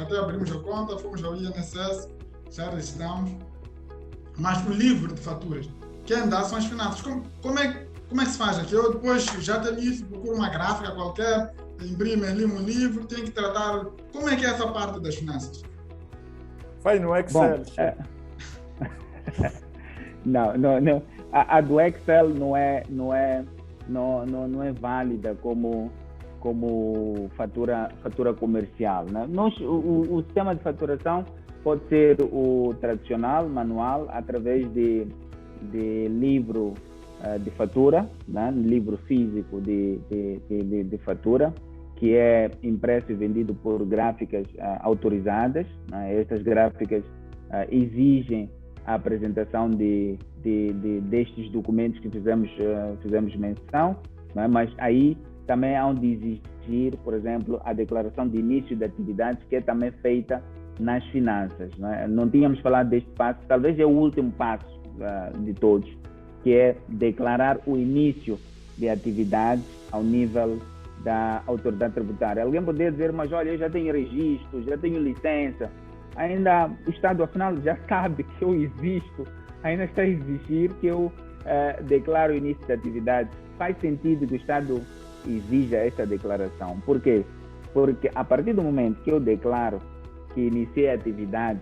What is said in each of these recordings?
até abrimos a conta, fomos ao INSS, já registramos, mas o livro de faturas, quem dá são as finanças. Como é que se faz aqui? Eu depois já tenho isso, procuro uma gráfica qualquer, imprimo ali um livro, tenho que tratar. Como é que é essa parte das finanças? Faz no Excel. Bom, não. A do Excel não é válida como fatura comercial, né? O sistema de faturação pode ser o tradicional, manual, através de livro de fatura, né? Livro físico de fatura, que é impresso e vendido por gráficas autorizadas, né? Estas gráficas exigem a apresentação destes documentos que fizemos menção, né? Mas aí também há de existir, por exemplo, a declaração de início de atividades, que é também feita nas finanças, né? Não tínhamos falado deste passo, talvez é o último passo de todos, que é declarar o início de atividades ao nível da autoridade tributária. Alguém poderia dizer, mas olha, eu já tenho registro, já tenho licença, ainda o Estado, afinal, já sabe que eu existo, ainda está a exigir que eu declaro o início de atividades. Faz sentido que o Estado exija esta declaração. Por quê? Porque a partir do momento que eu declaro que iniciei atividades,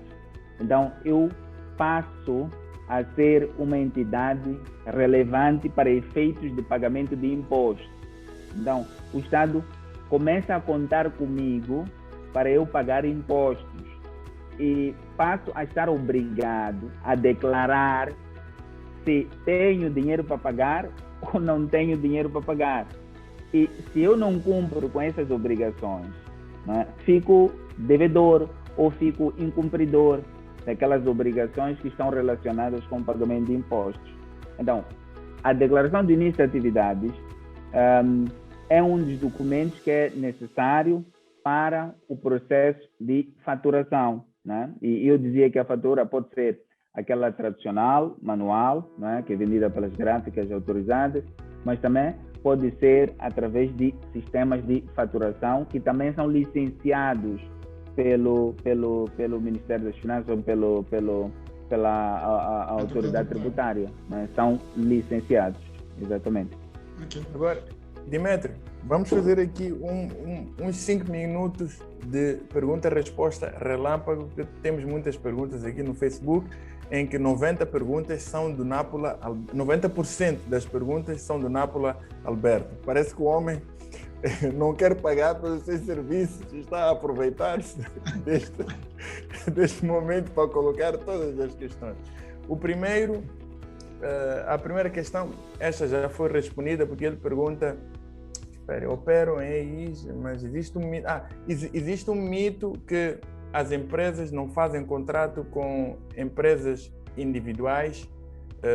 então eu passo a ser uma entidade relevante para efeitos de pagamento de impostos. Então, o Estado começa a contar comigo para eu pagar impostos e passo a estar obrigado a declarar se tenho dinheiro para pagar ou não tenho dinheiro para pagar. E se eu não cumpro com essas obrigações, né, fico devedor ou fico incumpridor daquelas obrigações que estão relacionadas com o pagamento de impostos. Então, a declaração de início de atividades é um dos documentos que é necessário para o processo de faturação, né? E eu dizia que a fatura pode ser aquela tradicional, manual, né, que é vendida pelas gráficas autorizadas, mas também pode ser através de sistemas de faturação que também são licenciados pelo Ministério das Finanças ou pela autoridade tributária, né? São licenciados, exatamente. Okay. Agora, Dimitri, vamos fazer aqui uns 5 minutos de pergunta e resposta relâmpago, porque temos muitas perguntas aqui no Facebook, em que 90% das perguntas são do Nápola Alberto. Parece que o homem não quer pagar pelos seus serviços, está a aproveitar-se deste momento para colocar todas as questões. A primeira questão, esta já foi respondida, porque ele pergunta, opero em EIs, mas existe um mito, existe um mito que as empresas não fazem contrato com empresas individuais,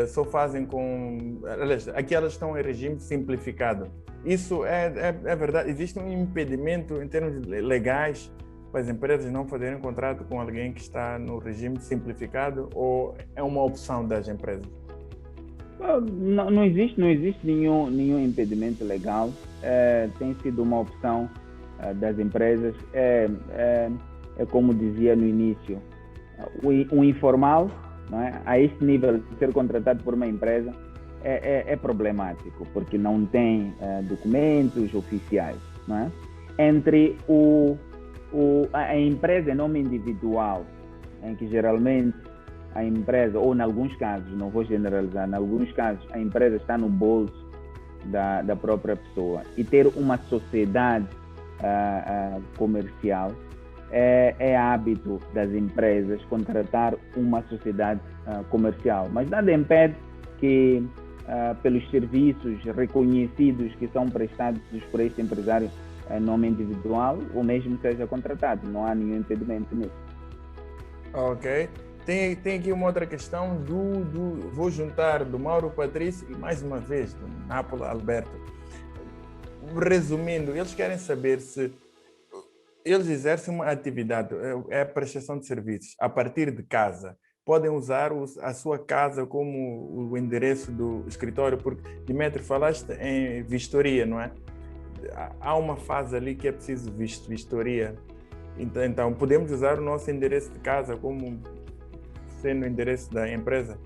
só fazem com... Aliás, aqui elas estão em regime simplificado. Isso é verdade? Existe um impedimento em termos legais para as empresas não fazerem contrato com alguém que está no regime simplificado, ou é uma opção das empresas? Não existe nenhum impedimento legal. Tem sido uma opção das empresas. É como dizia no início, o informal, não é? A este nível de ser contratado por uma empresa é problemático, porque não tem documentos oficiais, não é? Entre a empresa em nome individual, em que geralmente a empresa, ou em alguns casos, não vou generalizar, em alguns casos a empresa está no bolso da própria pessoa, e ter uma sociedade comercial é hábito das empresas contratar uma sociedade comercial, mas nada impede que pelos serviços reconhecidos que são prestados por este empresário em nome individual, o mesmo seja contratado, não há nenhum impedimento nisso. Ok. Tem aqui uma outra questão vou juntar do Mauro Patrício e mais uma vez do Nápola Alberto. Resumindo, eles querem saber se eles exercem uma atividade, é a prestação de serviços, a partir de casa. Podem usar a sua casa como o endereço do escritório, porque, Dimitri, falaste em vistoria, não é? Há uma fase ali que é preciso vistoria. Então, podemos usar o nosso endereço de casa como sendo o endereço da empresa?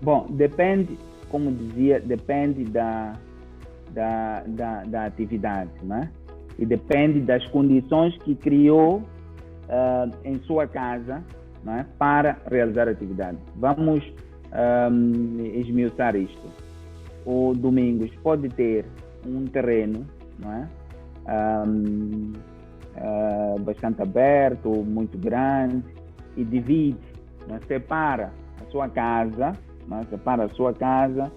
Bom, depende, como dizia, depende da atividade, né? E depende das condições que criou em sua casa, né, para realizar a atividade. Vamos esmiuçar isto. O Domingos pode ter um terreno, não é? Bastante aberto, muito grande, e divide, né? Separa a sua casa, né? Separa a sua casa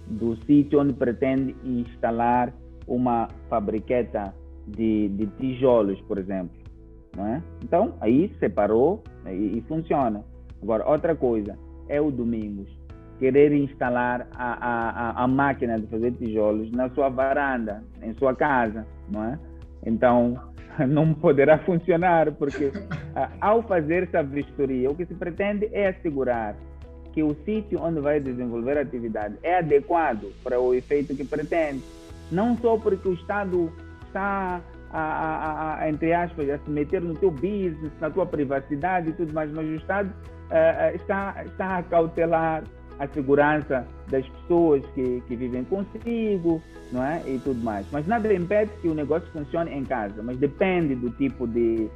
do sítio onde pretende instalar uma fabriqueta de tijolos, por exemplo, não é? Então, aí separou e funciona. Agora, outra coisa é o Domingos querer instalar a máquina de fazer tijolos na sua varanda, em sua casa, não é? Então, não poderá funcionar, porque ao fazer essa vistoria, o que se pretende é assegurar que o sítio onde vai desenvolver a atividade é adequado para o efeito que pretende. Não só porque o Estado está, entre aspas, a se meter no teu business, na tua privacidade e tudo mais, mas o Estado está a cautelar a segurança das pessoas que vivem consigo, não é? E tudo mais. Mas nada impede que o negócio funcione em casa, mas depende do tipo de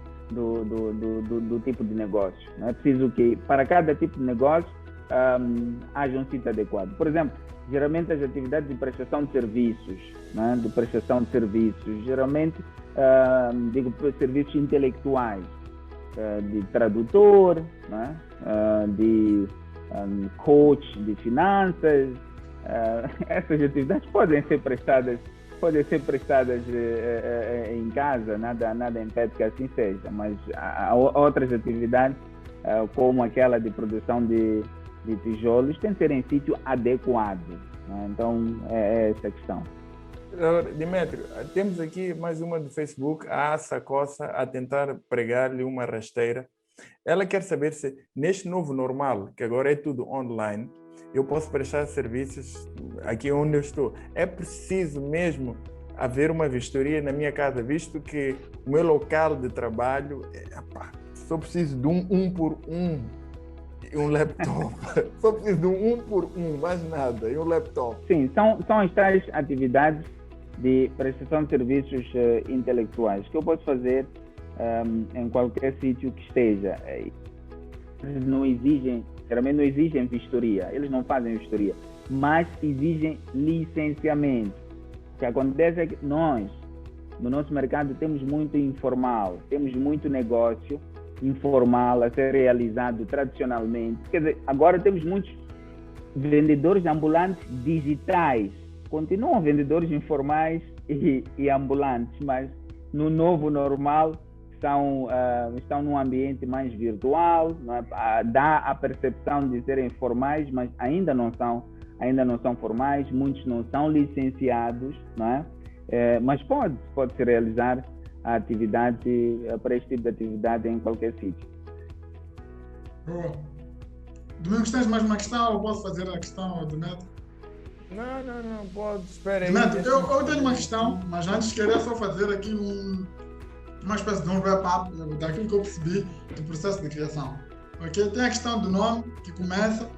tipo de negócio. Não é preciso que, para cada tipo de negócio, haja um sítio adequado. Por exemplo, geralmente as atividades de prestação de serviços, né? De prestação de serviços, geralmente, digo, serviços intelectuais, de tradutor, né? De coach de finanças, essas atividades podem ser prestadas em casa, nada impede que assim seja, mas há outras atividades, como aquela de produção de tijolos, tem que ser em sítio adequado, né? Então, é essa a questão. Demétrio, temos aqui mais uma do Facebook, a Sacossa, a tentar pregar-lhe uma rasteira. Ela quer saber se, neste novo normal, que agora é tudo online, eu posso prestar serviços aqui onde eu estou. É preciso mesmo haver uma vistoria na minha casa, visto que o meu local de trabalho, só preciso de um por um e um laptop. Só preciso de um por um, mais nada, e um laptop. Sim, são as tais atividades de prestação de serviços intelectuais que eu posso fazer em qualquer sítio que esteja. Eles geralmente não exigem vistoria, eles não fazem vistoria, mas exigem licenciamento. O que acontece é que nós, no nosso mercado, temos muito informal, temos muito negócio informal a ser realizado tradicionalmente. Quer dizer, agora temos muitos vendedores ambulantes digitais, continuam vendedores informais e ambulantes, mas no novo normal estão num ambiente mais virtual, não é? Dá a percepção de serem formais, mas ainda não são formais, muitos não são licenciados, não é? Mas pode-se realizar a atividade, para este tipo de atividade em qualquer sítio. Boa. Domingos, tens mais uma questão ou posso fazer a questão do Neto? Não, pode, espera aí. Neto, eu tenho uma questão, mas antes queria só fazer aqui uma espécie de um wrap-up daquilo que eu percebi do processo de criação. Okay? Tem a questão do nome, que começa,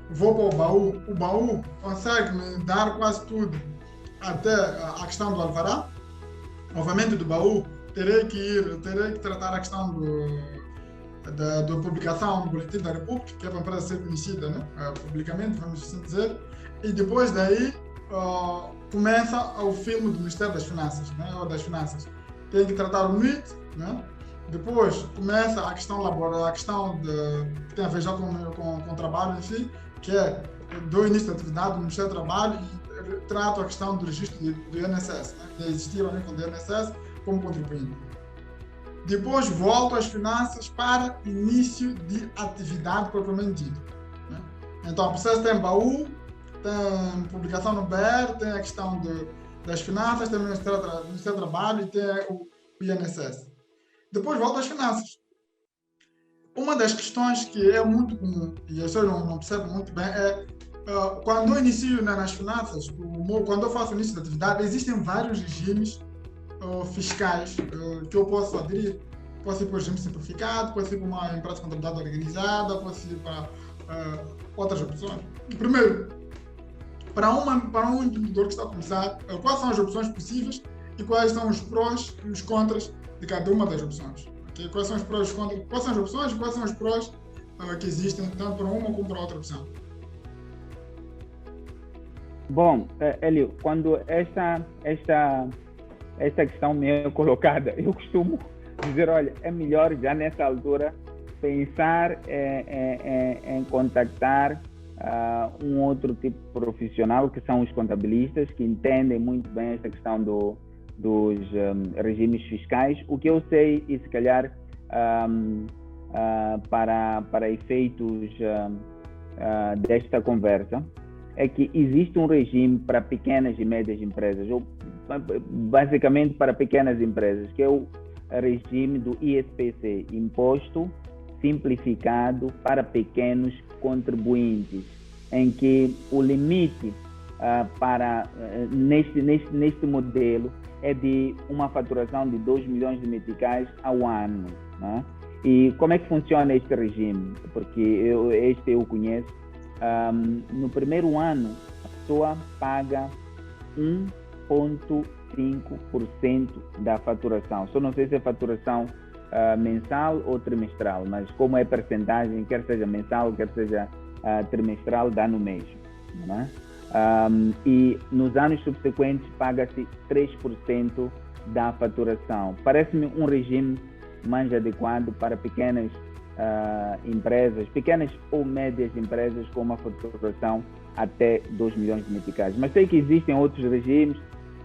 vou para o baú. O baú consegue me dar quase tudo, até a questão do alvará. Obviamente, do baú, terei que tratar a questão da publicação no Boletim da República, que é para a empresa ser conhecida, né? Publicamente, vamos assim dizer. E depois daí, começa o filme do Ministério das Finanças, né? Ou das Finanças. Tem que tratar o MIT, né? Depois começa a questão laboral, a questão que tem a ver já com o trabalho em si, que é do início da atividade do Ministério do Trabalho, e trato a questão do registro do INSS, né? De existir ou não com o INSS como contribuinte. Depois volto às finanças para início de atividade propriamente dito, né? Então o processo tem baú, tem publicação no BR, tem a questão das finanças, tem o Ministério do Trabalho e tem o INSS. Depois volto às finanças. Uma das questões que é muito comum, e eu não percebo muito bem, é quando eu inicio nas finanças, quando eu faço o início da atividade, existem vários regimes fiscais que eu posso aderir. Posso ir para o regime simplificado, posso ir para uma empresa de contabilidade organizada, posso ir para outras opções. Primeiro, para um empreendedor que está a começar, quais são as opções possíveis e quais são os prós e os contras de cada uma das opções. Okay? Quais são os prós e os contras, quais são as opções e quais são os prós que existem tanto para uma como para outra opção. Bom, Hélio, quando esta questão me é colocada, eu costumo dizer, olha, é melhor já nessa altura pensar em contactar um outro tipo de profissional, que são os contabilistas, que entendem muito bem esta questão dos regimes fiscais. O que eu sei, e se calhar para efeitos desta conversa, é que existe um regime para pequenas e médias empresas, ou basicamente para pequenas empresas, que é o regime do ISPC, Imposto Simplificado para Pequenos Contribuintes, em que o limite neste modelo é de uma faturação de 2 milhões de meticais ao ano, né? E como é que funciona este regime? Porque eu conheço. No primeiro ano, a pessoa paga 1,5% da faturação. Só não sei se é faturação mensal ou trimestral, mas como é percentagem, quer seja mensal, quer seja trimestral, dá no mês, né? E nos anos subsequentes paga-se 3% da faturação. Parece-me um regime mais adequado para pequenas empresas, pequenas ou médias empresas com uma faturação até 2 milhões de meticais. Mas sei que existem outros regimes,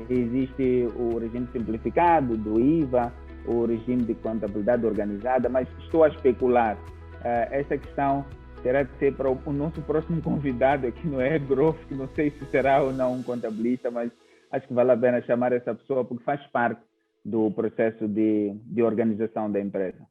existe o regime simplificado do IVA, o regime de contabilidade organizada, mas estou a especular. Esta questão terá que ser para o nosso próximo convidado aqui no Growth, que não sei se será ou não um contabilista, mas acho que vale a pena chamar essa pessoa porque faz parte do processo de organização da empresa.